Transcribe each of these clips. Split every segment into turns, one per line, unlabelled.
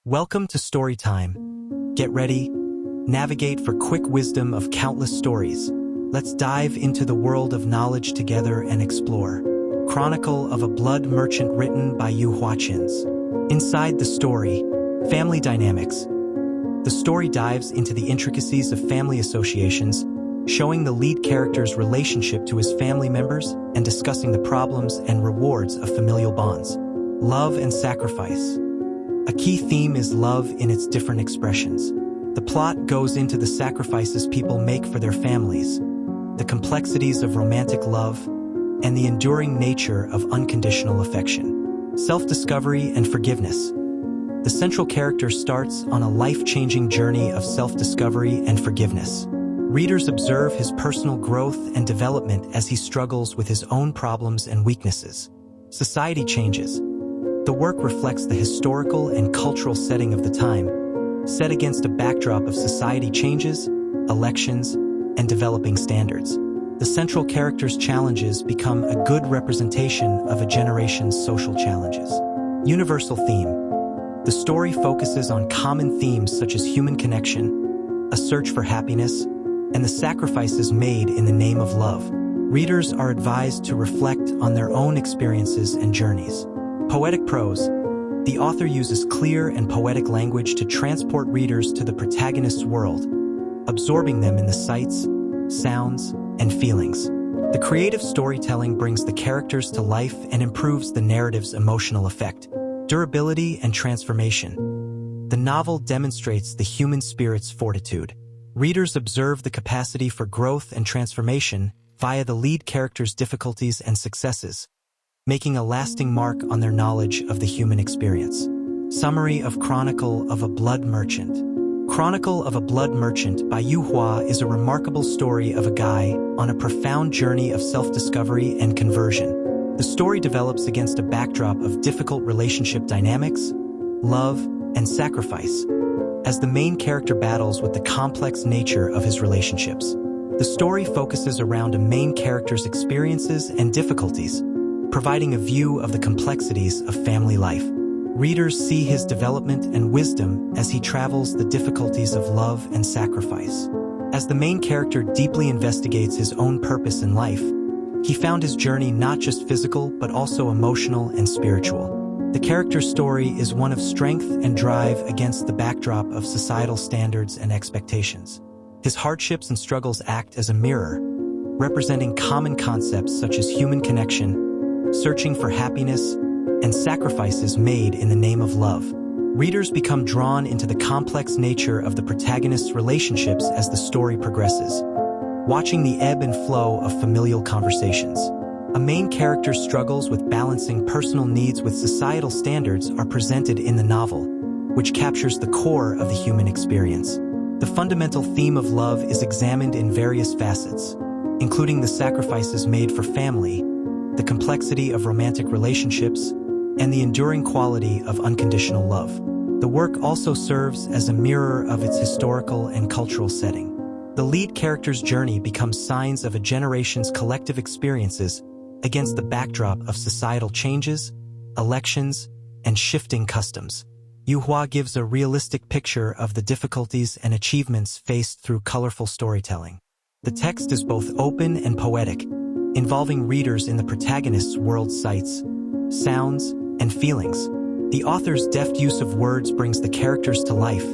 Welcome to Storytime. Get ready, navigate for quick wisdom of countless stories. Let's dive into the world of knowledge together and explore. Chronicle of a Blood Merchant written by Xu Sanguan. Inside the story, family dynamics. The story dives into the intricacies of family associations, showing the lead character's relationship to his family members and discussing the problems and rewards of familial bonds. Love and sacrifice. A key theme is love in its different expressions. The plot goes into the sacrifices people make for their families, the complexities of romantic love, and the enduring nature of unconditional affection. Self-discovery and forgiveness. The central character starts on a life-changing journey of self-discovery and forgiveness. Readers observe his personal growth and development as he struggles with his own problems and weaknesses. Society changes. The work reflects the historical and cultural setting of the time, set against a backdrop of society changes, elections, and developing standards. The central character's challenges become a good representation of a generation's social challenges. Universal theme. The story focuses on common themes such as human connection, a search for happiness, and the sacrifices made in the name of love. Readers are advised to reflect on their own experiences and journeys. Poetic prose. The author uses clear and poetic language to transport readers to the protagonist's world, absorbing them in the sights, sounds, and feelings. The creative storytelling brings the characters to life and improves the narrative's emotional effect. Durability and transformation. The novel demonstrates the human spirit's fortitude. Readers observe the capacity for growth and transformation via the lead character's difficulties and successes, making a lasting mark on their knowledge of the human experience. Summary of Chronicle of a Blood Merchant. Chronicle of a Blood Merchant by Xu Sanguan is a remarkable story of a guy on a profound journey of self-discovery and conversion. The story develops against a backdrop of difficult relationship dynamics, love, and sacrifice, as the main character battles with the complex nature of his relationships. The story focuses around a main character's experiences and difficulties, providing a view of the complexities of family life. Readers see his development and wisdom as he travels the difficulties of love and sacrifice. As the main character deeply investigates his own purpose in life, he found his journey not just physical but also emotional and spiritual. The character's story is one of strength and drive against the backdrop of societal standards and expectations. His hardships and struggles act as a mirror, representing common concepts such as human connection, searching for happiness, and sacrifices made in the name of love. Readers become drawn into the complex nature of the protagonist's relationships as the story progresses, watching the ebb and flow of familial conversations. A main character's struggles with balancing personal needs with societal standards are presented in the novel, which captures the core of the human experience. The fundamental theme of love is examined in various facets, including the sacrifices made for family, the complexity of romantic relationships, and the enduring quality of unconditional love. The work also serves as a mirror of its historical and cultural setting. The lead character's journey becomes signs of a generation's collective experiences against the backdrop of societal changes, elections, and shifting customs. Xu Sanguan gives a realistic picture of the difficulties and achievements faced through colorful storytelling. The text is both open and poetic, involving readers in the protagonist's world's sights, sounds, and feelings. The author's deft use of words brings the characters to life,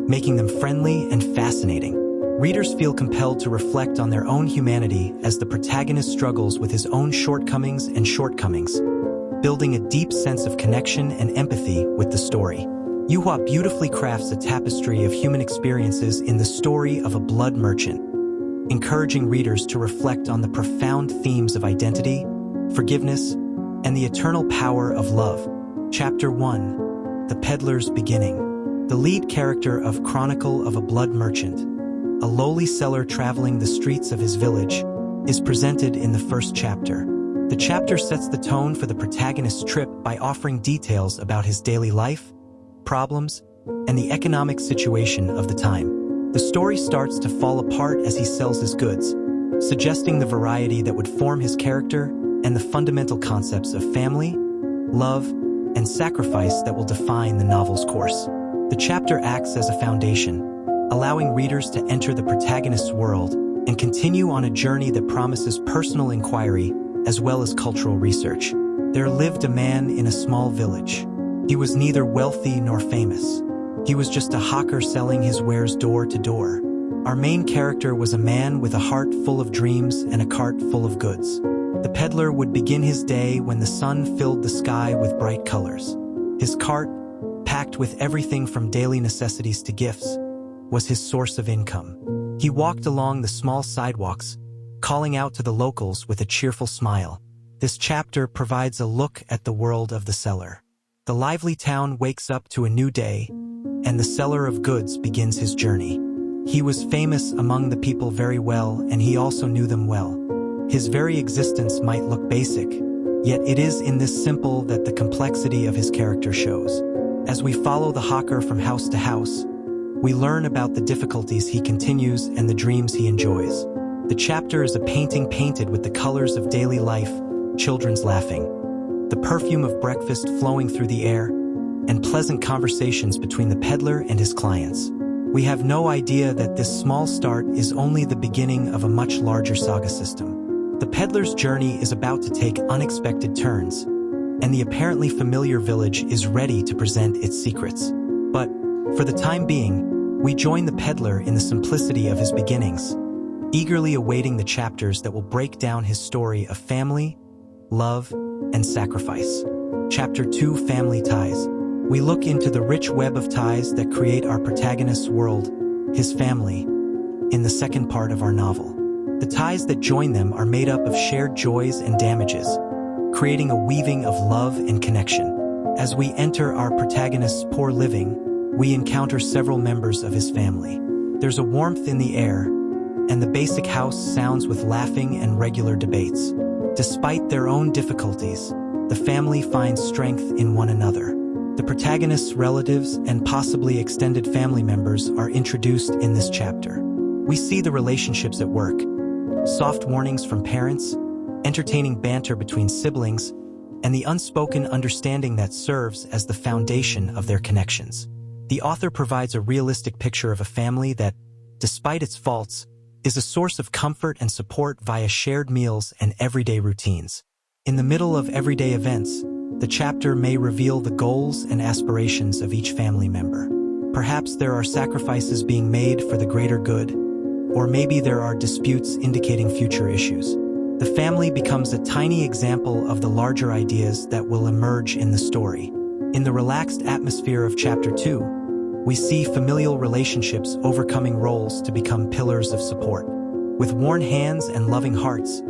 making them friendly and fascinating. Readers feel compelled to reflect on their own humanity as the protagonist struggles with his own shortcomings, building a deep sense of connection and empathy with the story. Xu Sanguan beautifully crafts a tapestry of human experiences in the story of a blood merchant, encouraging readers to reflect on the profound themes of identity, forgiveness, and the eternal power of love. Chapter 1. The Peddler's Beginning. The lead character of Chronicle of a Blood Merchant, a lowly seller traveling the streets of his village, is presented in the first chapter. The chapter sets the tone for the protagonist's trip by offering details about his daily life, problems, and the economic situation of the time. The story starts to fall apart as he sells his goods, suggesting the variety that would form his character and the fundamental concepts of family, love, and sacrifice that will define the novel's course. The chapter acts as a foundation, allowing readers to enter the protagonist's world and continue on a journey that promises personal inquiry as well as cultural research. There lived a man in a small village. He was neither wealthy nor famous. He was just a hawker selling his wares door to door. Our main character was a man with a heart full of dreams and a cart full of goods. The peddler would begin his day when the sun filled the sky with bright colors. His cart, packed with everything from daily necessities to gifts, was his source of income. He walked along the small sidewalks, calling out to the locals with a cheerful smile. This chapter provides a look at the world of the seller. The lively town wakes up to a new day, and the seller of goods begins his journey. He was famous among the people very well, and he also knew them well. His very existence might look basic, yet it is in this simple that the complexity of his character shows. As we follow the hawker from house to house, we learn about the difficulties he continues and the dreams he enjoys. The chapter is a painting painted with the colors of daily life, children's laughing, the perfume of breakfast flowing through the air, and pleasant conversations between the peddler and his clients. We have no idea that this small start is only the beginning of a much larger saga system. The peddler's journey is about to take unexpected turns, and the apparently familiar village is ready to present its secrets. But, for the time being, we join the peddler in the simplicity of his beginnings, eagerly awaiting the chapters that will break down his story of family, love, and sacrifice. Chapter 2: Family Ties. We look into the rich web of ties that create our protagonist's world, his family, in the second part of our novel. The ties that join them are made up of shared joys and damages, creating a weaving of love and connection. As we enter our protagonist's poor living, we encounter several members of his family. There's a warmth in the air, and the basic house sounds with laughing and regular debates. Despite their own difficulties, the family finds strength in one another. The protagonist's relatives and possibly extended family members are introduced in this chapter. We see the relationships at work, soft warnings from parents, entertaining banter between siblings, and the unspoken understanding that serves as the foundation of their connections. The author provides a realistic picture of a family that, despite its faults, is a source of comfort and support via shared meals and everyday routines. In the middle of everyday events, the chapter may reveal the goals and aspirations of each family member. Perhaps there are sacrifices being made for the greater good, or maybe there are disputes indicating future issues. The family becomes a tiny example of the larger ideas that will emerge in the story. In the relaxed atmosphere of Chapter 2, we see familial relationships overcoming roles to become pillars of support. With worn hands and loving hearts,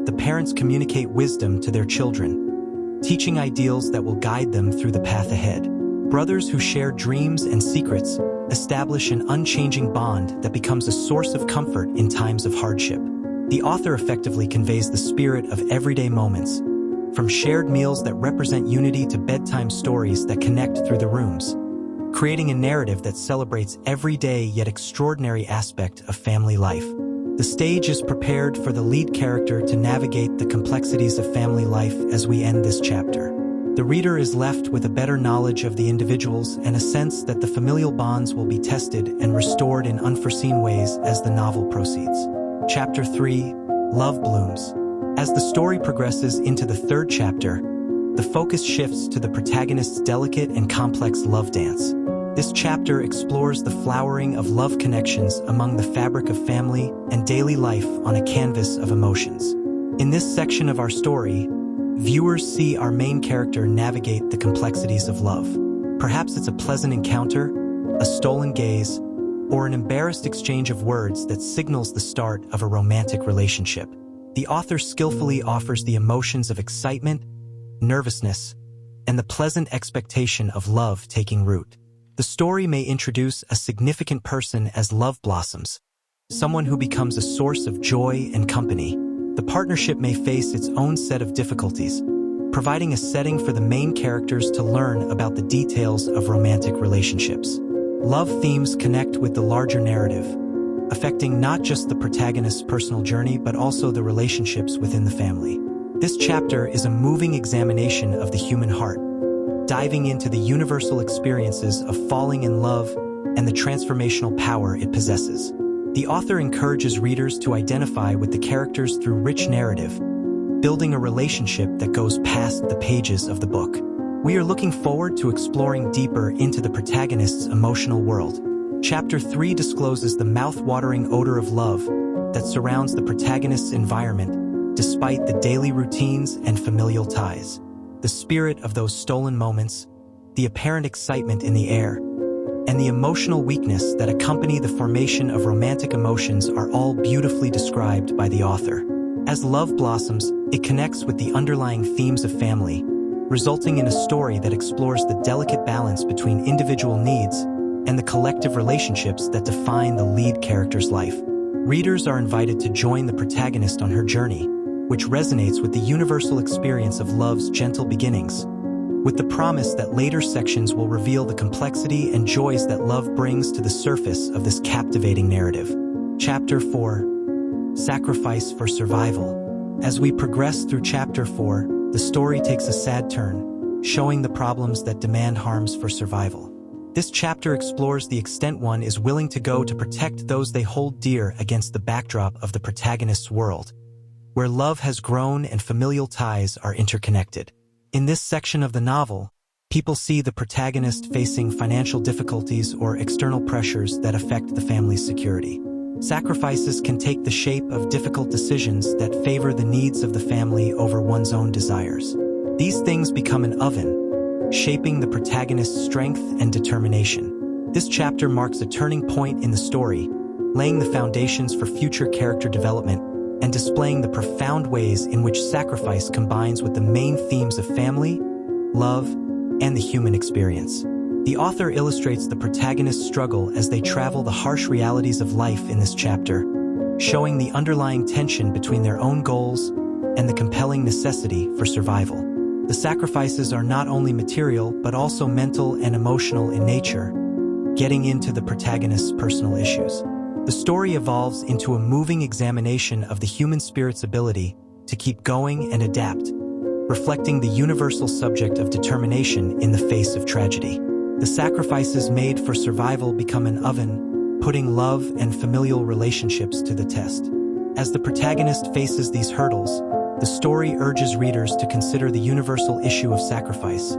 the parents communicate wisdom to their children, teaching ideals that will guide them through the path ahead. Brothers who share dreams and secrets establish an unchanging bond that becomes a source of comfort in times of hardship. The author effectively conveys the spirit of everyday moments, from shared meals that represent unity to bedtime stories that connect through the rooms, creating a narrative that celebrates everyday yet extraordinary aspect of family life. The stage is prepared for the lead character to navigate the complexities of family life as we end this chapter. The reader is left with a better knowledge of the individuals and a sense that the familial bonds will be tested and restored in unforeseen ways as the novel proceeds. Chapter 3: Love Blooms. As the story progresses into the third chapter, the focus shifts to the protagonist's delicate and complex love dance. This chapter explores the flowering of love connections among the fabric of family and daily life on a canvas of emotions. In this section of our story, viewers see our main character navigate the complexities of love. Perhaps it's a pleasant encounter, a stolen gaze, or an embarrassed exchange of words that signals the start of a romantic relationship. The author skillfully offers the emotions of excitement, nervousness, and the pleasant expectation of love taking root. The story may introduce a significant person as love blossoms, someone who becomes a source of joy and company. The partnership may face its own set of difficulties, providing a setting for the main characters to learn about the details of romantic relationships. Love themes connect with the larger narrative, affecting not just the protagonist's personal journey but also the relationships within the family. This chapter is a moving examination of the human heart, diving into the universal experiences of falling in love and the transformational power it possesses. The author encourages readers to identify with the characters through rich narrative, building a relationship that goes past the pages of the book. We are looking forward to exploring deeper into the protagonist's emotional world. Chapter 3 discloses the mouth-watering odor of love that surrounds the protagonist's environment despite the daily routines and familial ties. The spirit of those stolen moments, the apparent excitement in the air, and the emotional weakness that accompany the formation of romantic emotions are all beautifully described by the author. As love blossoms, it connects with the underlying themes of family, resulting in a story that explores the delicate balance between individual needs and the collective relationships that define the lead character's life. Readers are invited to join the protagonist on her journey, which resonates with the universal experience of love's gentle beginnings, with the promise that later sections will reveal the complexity and joys that love brings to the surface of this captivating narrative. Chapter 4: Sacrifice for Survival. As we progress through Chapter 4, the story takes a sad turn, showing the problems that demand harms for survival. This chapter explores the extent one is willing to go to protect those they hold dear against the backdrop of the protagonist's world, where love has grown and familial ties are interconnected. In this section of the novel, people see the protagonist facing financial difficulties or external pressures that affect the family's security. Sacrifices can take the shape of difficult decisions that favor the needs of the family over one's own desires. These things become an oven, shaping the protagonist's strength and determination. This chapter marks a turning point in the story, laying the foundations for future character development and displaying the profound ways in which sacrifice combines with the main themes of family, love, and the human experience. The author illustrates the protagonist's struggle as they travel the harsh realities of life in this chapter, showing the underlying tension between their own goals and the compelling necessity for survival. The sacrifices are not only material but also mental and emotional in nature, getting into the protagonist's personal issues. The story evolves into a moving examination of the human spirit's ability to keep going and adapt, reflecting the universal subject of determination in the face of tragedy. The sacrifices made for survival become an oven, putting love and familial relationships to the test. As the protagonist faces these hurdles, the story urges readers to consider the universal issue of sacrifice,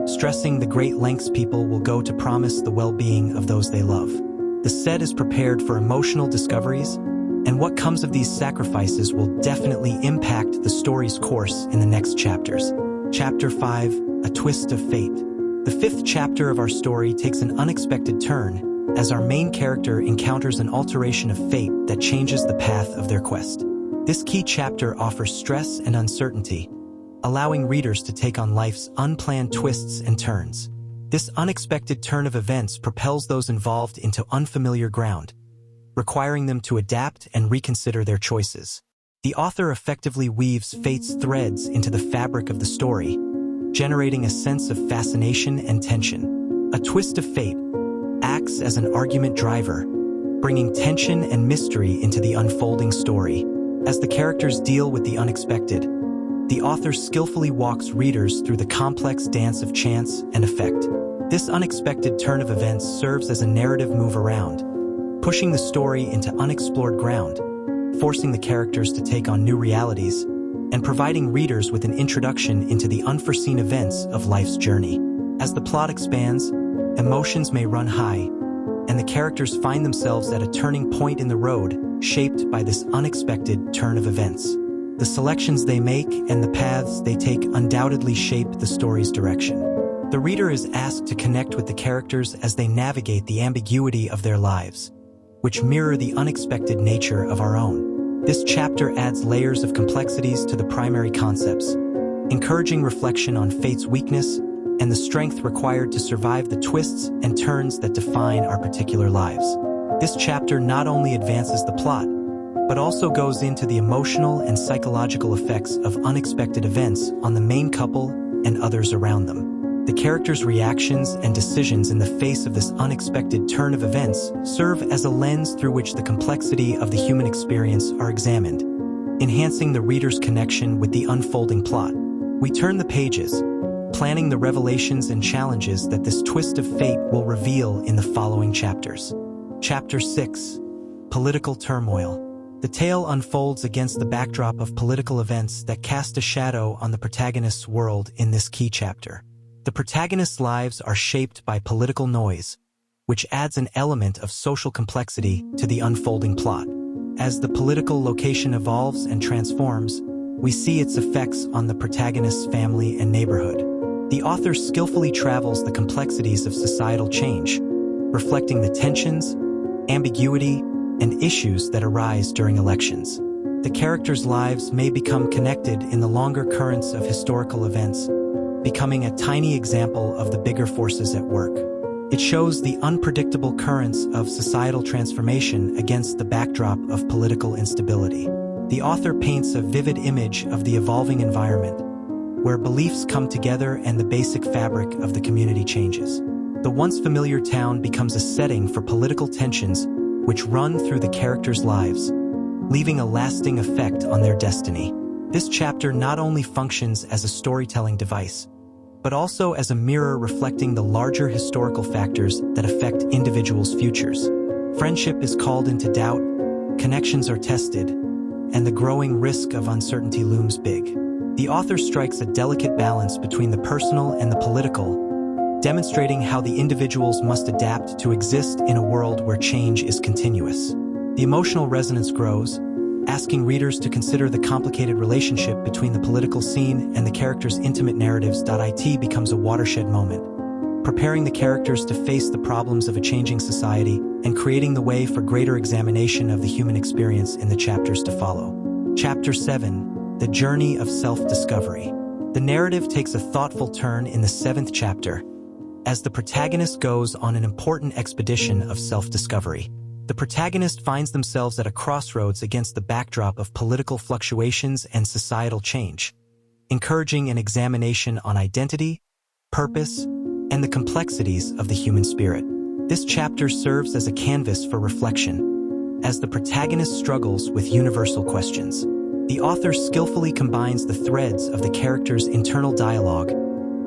stressing the great lengths people will go to promise the well-being of those they love. The set is prepared for emotional discoveries, and what comes of these sacrifices will definitely impact the story's course in the next chapters. Chapter 5: A Twist of Fate. The fifth chapter of our story takes an unexpected turn as our main character encounters an alteration of fate that changes the path of their quest. This key chapter offers stress and uncertainty, allowing readers to take on life's unplanned twists and turns. This unexpected turn of events propels those involved into unfamiliar ground, requiring them to adapt and reconsider their choices. The author effectively weaves fate's threads into the fabric of the story, generating a sense of fascination and tension. A twist of fate acts as an argument driver, bringing tension and mystery into the unfolding story. As the characters deal with the unexpected, the author skillfully walks readers through the complex dance of chance and effect. This unexpected turn of events serves as a narrative move around, pushing the story into unexplored ground, forcing the characters to take on new realities, and providing readers with an introduction into the unforeseen events of life's journey. As the plot expands, emotions may run high, and the characters find themselves at a turning point in the road, shaped by this unexpected turn of events. The selections they make and the paths they take undoubtedly shape the story's direction. The reader is asked to connect with the characters as they navigate the ambiguity of their lives, which mirror the unexpected nature of our own. This chapter adds layers of complexities to the primary concepts, encouraging reflection on fate's weakness and the strength required to survive the twists and turns that define our particular lives. This chapter not only advances the plot, but also goes into the emotional and psychological effects of unexpected events on the main couple and others around them. The characters' reactions and decisions in the face of this unexpected turn of events serve as a lens through which the complexity of the human experience are examined, enhancing the reader's connection with the unfolding plot. We turn the pages, planning the revelations and challenges that this twist of fate will reveal in the following chapters. Chapter 6. Political Turmoil. The tale unfolds against the backdrop of political events that cast a shadow on the protagonist's world in this key chapter. The protagonist's lives are shaped by political noise, which adds an element of social complexity to the unfolding plot. As the political location evolves and transforms, we see its effects on the protagonist's family and neighborhood. The author skillfully travels the complexities of societal change, reflecting the tensions, ambiguity, and issues that arise during elections. The characters' lives may become connected in the longer currents of historical events, becoming a tiny example of the bigger forces at work. It shows the unpredictable currents of societal transformation against the backdrop of political instability. The author paints a vivid image of the evolving environment, where beliefs come together and the basic fabric of the community changes. The once familiar town becomes a setting for political tensions which run through the characters' lives, leaving a lasting effect on their destiny. This chapter not only functions as a storytelling device, but also as a mirror reflecting the larger historical factors that affect individuals' futures. Friendship is called into doubt, connections are tested, and the growing risk of uncertainty looms big. The author strikes a delicate balance between the personal and the political, demonstrating how the individuals must adapt to exist in a world where change is continuous. The emotional resonance grows, asking readers to consider the complicated relationship between the political scene and the characters' intimate narratives. It becomes a watershed moment, preparing the characters to face the problems of a changing society and creating the way for greater examination of the human experience in the chapters to follow. Chapter 7. The Journey of Self-Discovery. The narrative takes a thoughtful turn in the 7th chapter, as the protagonist goes on an important expedition of self-discovery. The protagonist finds themselves at a crossroads against the backdrop of political fluctuations and societal change, encouraging an examination on identity, purpose, and the complexities of the human spirit. This chapter serves as a canvas for reflection, as the protagonist struggles with universal questions. The author skillfully combines the threads of the characters' internal dialogue,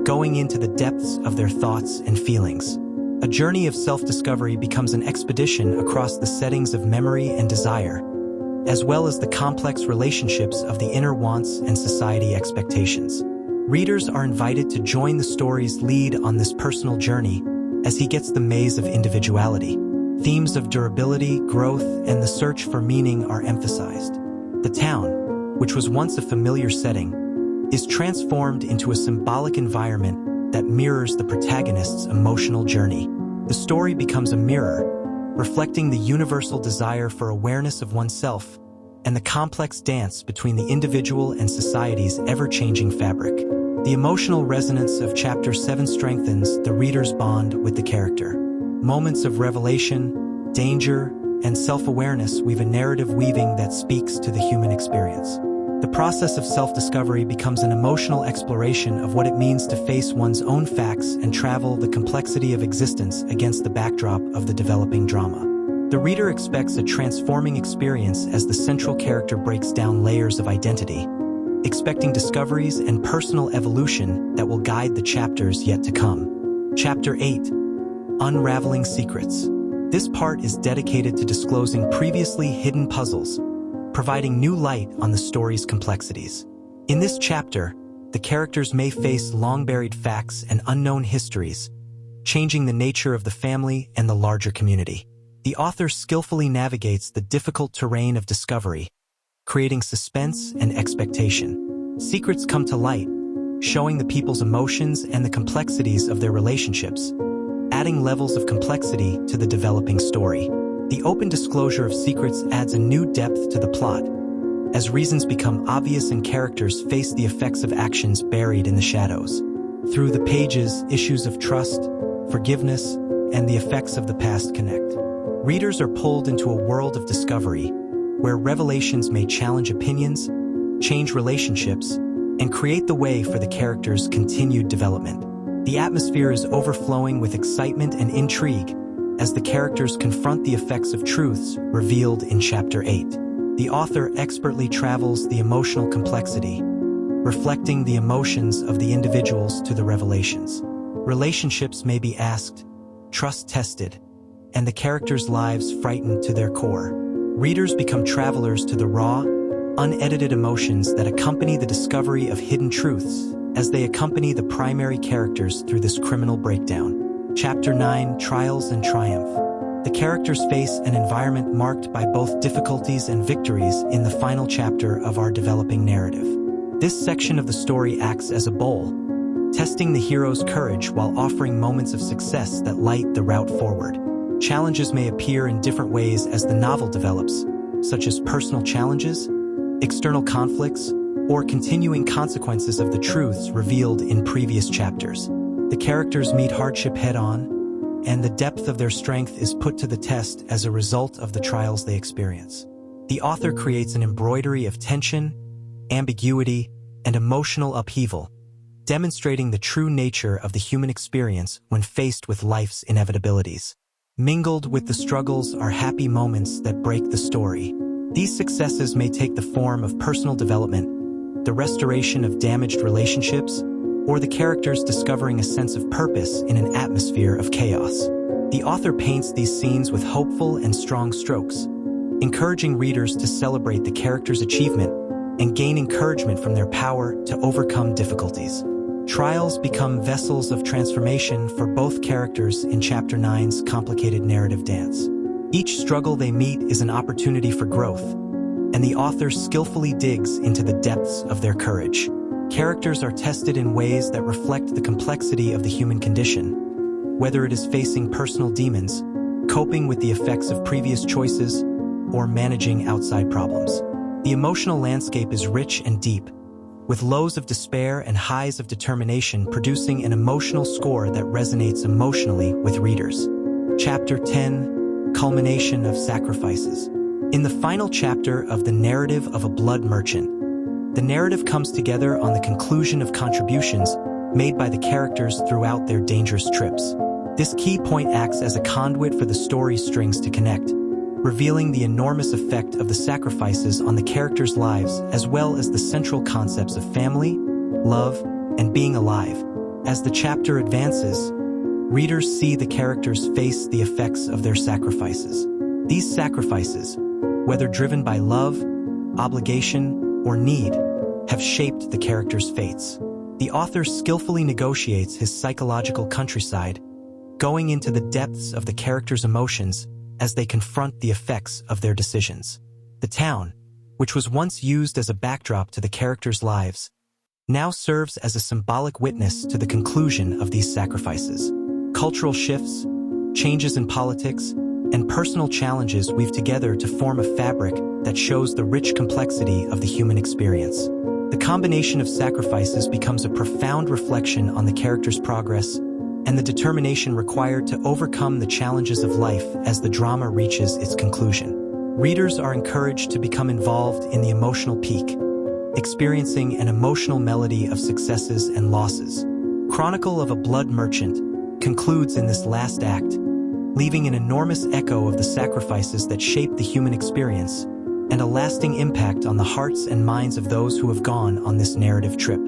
going into the depths of their thoughts and feelings. A journey of self-discovery becomes an expedition across the settings of memory and desire, as well as the complex relationships of the inner wants and society expectations. Readers are invited to join the story's lead on this personal journey as he gets the maze of individuality. Themes of durability, growth, and the search for meaning are emphasized. The town, which was once a familiar setting, is transformed into a symbolic environment that mirrors the protagonist's emotional journey. The story becomes a mirror, reflecting the universal desire for awareness of oneself and the complex dance between the individual and society's ever-changing fabric. The emotional resonance of Chapter 7 strengthens the reader's bond with the character. Moments of revelation, danger, and self-awareness weave a narrative weaving that speaks to the human experience. The process of self-discovery becomes an emotional exploration of what it means to face one's own facts and travel the complexity of existence against the backdrop of the developing drama. The reader expects a transforming experience as the central character breaks down layers of identity, expecting discoveries and personal evolution that will guide the chapters yet to come. Chapter 8. Unraveling Secrets. This part is dedicated to disclosing previously hidden puzzles, providing new light on the story's complexities. In this chapter, the characters may face long-buried facts and unknown histories, changing the nature of the family and the larger community. The author skillfully navigates the difficult terrain of discovery, creating suspense and expectation. Secrets come to light, showing the people's emotions and the complexities of their relationships, adding levels of complexity to the developing story. The open disclosure of secrets adds a new depth to the plot, as reasons become obvious and characters face the effects of actions buried in the shadows. Through the pages, issues of trust, forgiveness, and the effects of the past connect. Readers are pulled into a world of discovery, where revelations may challenge opinions, change relationships, and create the way for the characters' continued development. The atmosphere is overflowing with excitement and intrigue as the characters confront the effects of truths revealed in Chapter 8. The author expertly travels the emotional complexity, reflecting the emotions of the individuals to the revelations. Relationships may be asked, trust-tested, and the characters' lives frightened to their core. Readers become travelers to the raw, unedited emotions that accompany the discovery of hidden truths as they accompany the primary characters through this criminal breakdown. Chapter 9, Trials and Triumph. The characters face an environment marked by both difficulties and victories in the final chapter of our developing narrative. This section of the story acts as a bowl, testing the hero's courage while offering moments of success that light the route forward. Challenges may appear in different ways as the novel develops, such as personal challenges, external conflicts, or continuing consequences of the truths revealed in previous chapters. The characters meet hardship head-on, and the depth of their strength is put to the test as a result of the trials they experience. The author creates an embroidery of tension, ambiguity, and emotional upheaval, demonstrating the true nature of the human experience when faced with life's inevitabilities. Mingled with the struggles are happy moments that break the story. These successes may take the form of personal development, the restoration of damaged relationships, or the characters discovering a sense of purpose in an atmosphere of chaos. The author paints these scenes with hopeful and strong strokes, encouraging readers to celebrate the characters' achievement and gain encouragement from their power to overcome difficulties. Trials become vessels of transformation for both characters in Chapter 9's complicated narrative dance. Each struggle they meet is an opportunity for growth, and the author skillfully digs into the depths of their courage. Characters are tested in ways that reflect the complexity of the human condition, whether it is facing personal demons, coping with the effects of previous choices, or managing outside problems. The emotional landscape is rich and deep, with lows of despair and highs of determination producing an emotional score that resonates emotionally with readers. Chapter 10, Culmination of Sacrifices. In the final chapter of The Narrative of a Blood Merchant, the narrative comes together on the conclusion of contributions made by the characters throughout their dangerous trips. This key point acts as a conduit for the story's strings to connect, revealing the enormous effect of the sacrifices on the characters' lives as well as the central concepts of family, love, and being alive. As the chapter advances, readers see the characters face the effects of their sacrifices. These sacrifices, whether driven by love, obligation, or need, have shaped the characters' fates. The author skillfully negotiates his psychological countryside, going into the depths of the characters' emotions as they confront the effects of their decisions. The town, which was once used as a backdrop to the characters' lives, now serves as a symbolic witness to the conclusion of these sacrifices. Cultural shifts, changes in politics, and personal challenges weave together to form a fabric that shows the rich complexity of the human experience. The combination of sacrifices becomes a profound reflection on the character's progress and the determination required to overcome the challenges of life as the drama reaches its conclusion. Readers are encouraged to become involved in the emotional peak, experiencing an emotional melody of successes and losses. Chronicle of a Blood Merchant concludes in this last act, leaving an enormous echo of the sacrifices that shape the human experience and a lasting impact on the hearts and minds of those who have gone on this narrative trip.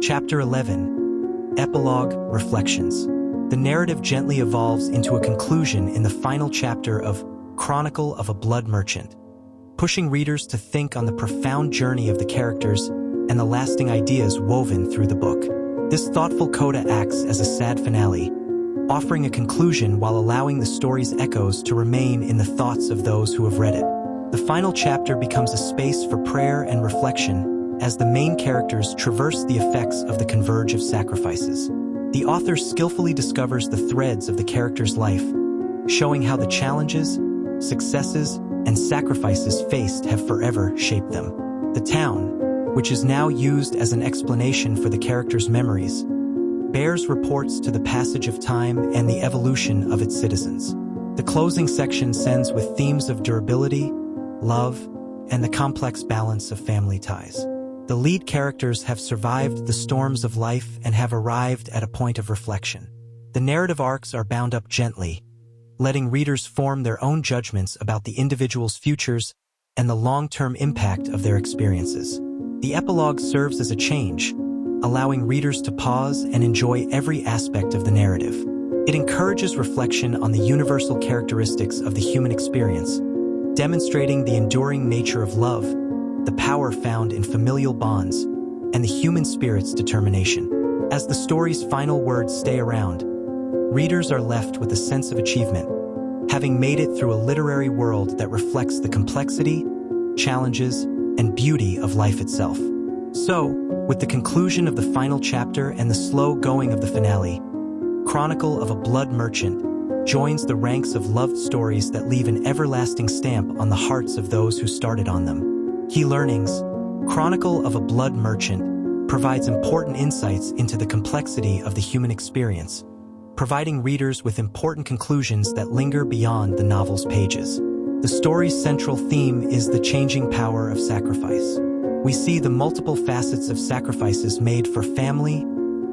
Chapter 11, Epilogue Reflections. The narrative gently evolves into a conclusion in the final chapter of Chronicle of a Blood Merchant, pushing readers to think on the profound journey of the characters and the lasting ideas woven through the book. This thoughtful coda acts as a sad finale, offering a conclusion while allowing the story's echoes to remain in the thoughts of those who have read it. The final chapter becomes a space for prayer and reflection as the main characters traverse the effects of the converge of sacrifices. The author skillfully discovers the threads of the character's life, showing how the challenges, successes, and sacrifices faced have forever shaped them. The town, which is now used as an explanation for the character's memories, bears reports to the passage of time and the evolution of its citizens. The closing section ends with themes of durability, love, and the complex balance of family ties. The lead characters have survived the storms of life and have arrived at a point of reflection. The narrative arcs are bound up gently, letting readers form their own judgments about the individual's futures and the long-term impact of their experiences. The epilogue serves as a change, allowing readers to pause and enjoy every aspect of the narrative. It encourages reflection on the universal characteristics of the human experience, demonstrating the enduring nature of love, the power found in familial bonds, and the human spirit's determination. As the story's final words stay around, readers are left with a sense of achievement, having made it through a literary world that reflects the complexity, challenges, and beauty of life itself. So, with the conclusion of the final chapter and the slow going of the finale, Chronicle of a Blood Merchant joins the ranks of loved stories that leave an everlasting stamp on the hearts of those who started on them. Key learnings: Chronicle of a Blood Merchant provides important insights into the complexity of the human experience, providing readers with important conclusions that linger beyond the novel's pages. The story's central theme is the changing power of sacrifice. We see the multiple facets of sacrifices made for family,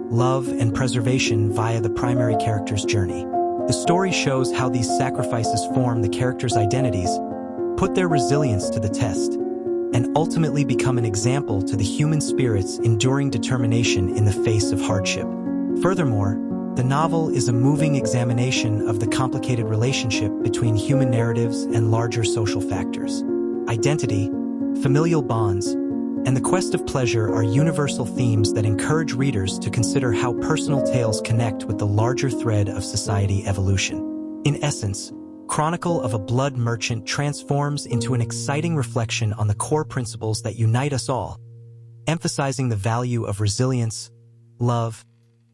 love, and preservation via the primary character's journey. The story shows how these sacrifices form the characters' identities, put their resilience to the test, and ultimately become an example to the human spirit's enduring determination in the face of hardship. Furthermore, the novel is a moving examination of the complicated relationship between human narratives and larger social factors. Identity, familial bonds, and the quest of pleasure are universal themes that encourage readers to consider how personal tales connect with the larger thread of society evolution. In essence, Chronicle of a Blood Merchant transforms into an exciting reflection on the core principles that unite us all, emphasizing the value of resilience, love,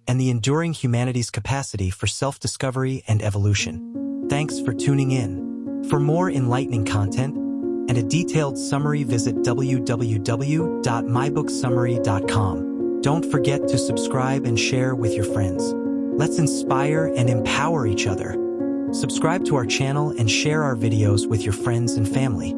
and the enduring humanity's capacity for self-discovery and evolution. Thanks for tuning in. For more enlightening content and a detailed summary, visit www.mybooksummary.com. Don't forget to subscribe and share with your friends. Let's inspire and empower each other. Subscribe to our channel and share our videos with your friends and family.